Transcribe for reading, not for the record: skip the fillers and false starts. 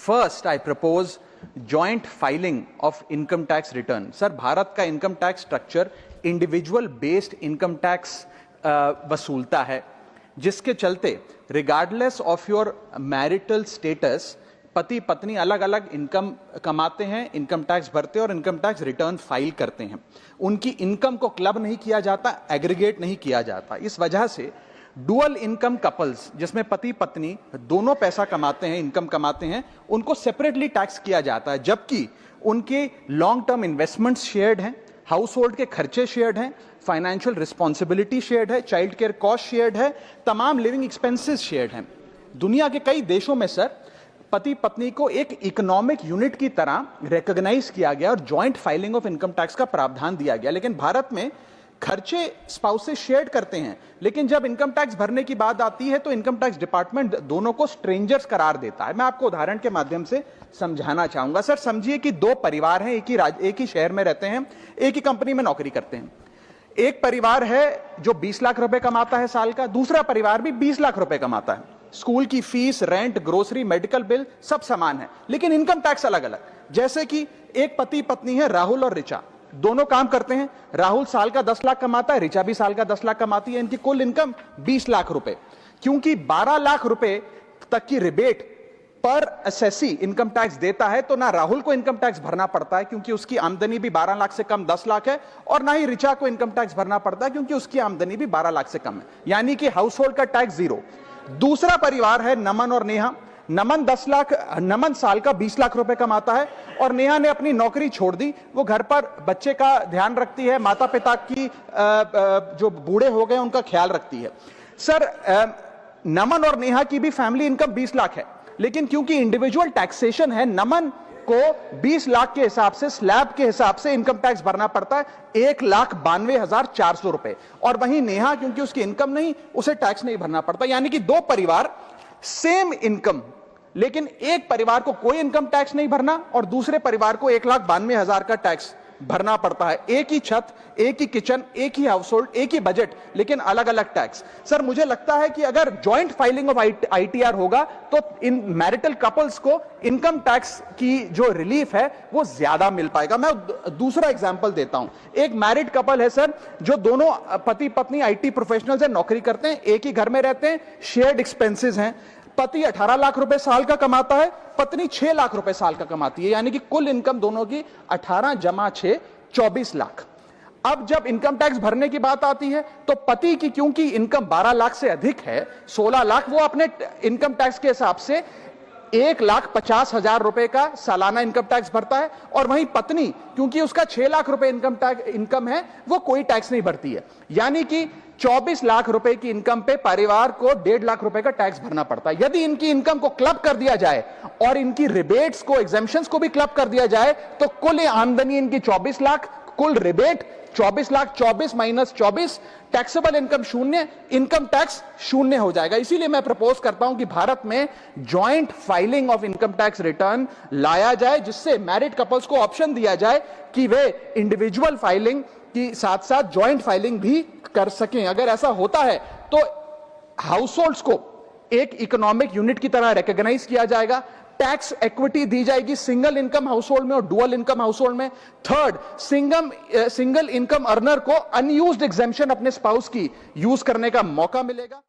First I propose joint filing of income tax return. Sir, Bharat का income tax structure individual based income tax वसूलता है, जिसके चलते regardless of your marital status पति पत्नी अलग अलग इनकम कमाते हैं, इनकम टैक्स भरते हैं और इनकम टैक्स रिटर्न फाइल करते हैं। उनकी इनकम को क्लब नहीं किया जाता, एग्रीगेट नहीं किया जाता। इस वजह से डुअल इनकम कपल्स, जिसमें पति पत्नी दोनों पैसा कमाते हैं, इनकम कमाते हैं, उनको सेपरेटली टैक्स किया जाता है, जबकि उनके लॉन्ग टर्म इन्वेस्टमेंट्स शेयर्ड हैं, हाउस होल्ड के खर्चे शेयर्ड हैं, फाइनेंशियल रिस्पॉन्सिबिलिटी शेयर्ड है, चाइल्ड केयर कॉस्ट शेयर्ड है, तमाम लिविंग एक्सपेंसेस शेयर्ड हैं। दुनिया के कई देशों में सर पति पत्नी को एक इकोनॉमिक यूनिट की तरह रिकॉग्नाइज किया गया और joint filing of income tax का प्रावधान दिया गया। लेकिन भारत में खर्चे स्पाउसेस शेयर करते हैं, लेकिन जब इनकम टैक्स भरने की बात आती है तो इनकम टैक्स डिपार्टमेंट दोनों को स्ट्रेंजर्स करार देता है। मैं आपको उदाहरण के माध्यम से समझाना चाहूंगा। सर, समझिए कि दो परिवार हैं, एक ही शहर में रहते हैं, एक ही कंपनी में नौकरी करते हैं। एक परिवार है जो 20 लाख रुपए कमाता है साल का, दूसरा परिवार भी 20 लाख रुपए कमाता है। स्कूल की fees, rent, grocery, medical bill सब समान है, लेकिन इनकम टैक्स अलग अलग। जैसे कि एक पति पत्नी है, राहुल और ऋचा, दोनों काम करते हैं। राहुल साल का 10 लाख कमाता है, ऋचा भी साल का 10 लाख कमाती है। इनकी कुल इनकम 20 लाख रुपए। क्योंकि 12 लाख रुपए तक की रिबेट पर असेसी इनकम टैक्स देता है, तो ना राहुल को इनकम टैक्स भरना पड़ता है क्योंकि उसकी आमदनी भी 12 लाख से कम 10 लाख है, और ना ही ऋचा को इनकम टैक्स भरना पड़ता है क्योंकि उसकी आमदनी भी 12 लाख से कम है, यानी कि हाउस होल्ड का टैक्स जीरो। दूसरा परिवार है नमन और नेहा। नमन साल का 20 लाख रुपए कमाता है और नेहा ने अपनी नौकरी छोड़ दी। वो घर पर बच्चे का ध्यान रखती है, माता पिता की जो बूढ़े हो गए उनका ख्याल रखती है। सर, नमन और नेहा की भी फैमिली इनकम 20 लाख है, लेकिन क्योंकि इंडिविजुअल टैक्सेशन है, नमन को 20 लाख के हिसाब से, स्लैब के हिसाब से इनकम टैक्स भरना पड़ता है 1,92,400 रुपए, और वहीं नेहा क्योंकि उसकी इनकम नहीं, उसे टैक्स नहीं भरना पड़ता। यानी कि दो परिवार, सेम इनकम, लेकिन एक परिवार को कोई इनकम टैक्स नहीं भरना और दूसरे परिवार को 1,92,000 का टैक्स भरना पड़ता है। एक ही छत, एक ही किचन, एक ही हाउस होल्ड, एक ही बजट, लेकिन अलग अलग टैक्स। सर, मुझे लगता है कि अगर जॉइंट फाइलिंग ऑफ आईटीआर होगा तो इन मैरिटल कपल्स को इनकम टैक्स की जो रिलीफ है वो ज्यादा मिल पाएगा। मैं दूसरा एग्जांपल देता हूं। एक मैरिड कपल है सर, जो दोनों पति पत्नी आईटी प्रोफेशनल्स हैं, नौकरी करते हैं, एक ही घर में रहते हैं, शेयर्ड एक्सपेंसेस हैं। पति 18 लाख रुपए साल का कमाता है, पत्नी 6 लाख रुपए साल का कमाती है, यानी कि कुल इनकम दोनों की 18 जमा 6 24 लाख। अब जब इनकम टैक्स भरने की बात आती है तो पति की क्योंकि इनकम 12 लाख से अधिक है, 16 लाख, वो अपने इनकम टैक्स के हिसाब से 1,50,000 रुपए का सालाना इनकम टैक्स भरता है, और वहीं पत्नी क्योंकि उसका 6 लाख रुपए इनकम है, वो कोई टैक्स नहीं भरती है। यानी कि 24 लाख रुपए की इनकम पे परिवार को 1.5 लाख रुपए का टैक्स भरना पड़ता है। यदि इनकी इनकम को क्लब कर दिया जाए और इनकी रिबेट्स को, एग्जेम्पशंस को भी क्लब कर दिया जाए, तो कुल आमदनी इनकी 24 लाख, कुल rebate 24 lakh, 24 minus 24, taxable income शून्य, इनकम टैक्स शून्य हो जाएगा। इसीलिए मैं प्रपोज करता हूं कि भारत में joint filing of income tax return लाया जाए, जिससे मैरिड कपल्स को ऑप्शन दिया जाए कि वे इंडिविजुअल फाइलिंग की साथ साथ जॉइंट फाइलिंग भी कर सकें। अगर ऐसा होता है तो हाउस होल्ड्स को एक इकोनॉमिक यूनिट की तरह रिकॉग्नाइज किया जाएगा, टैक्स इक्विटी दी जाएगी सिंगल इनकम हाउस होल्ड में और डुअल इनकम हाउस होल्ड में। थर्ड, सिंगल इनकम अर्नर को अनयूज्ड एग्जेम्पशन अपने स्पाउस की यूज करने का मौका मिलेगा।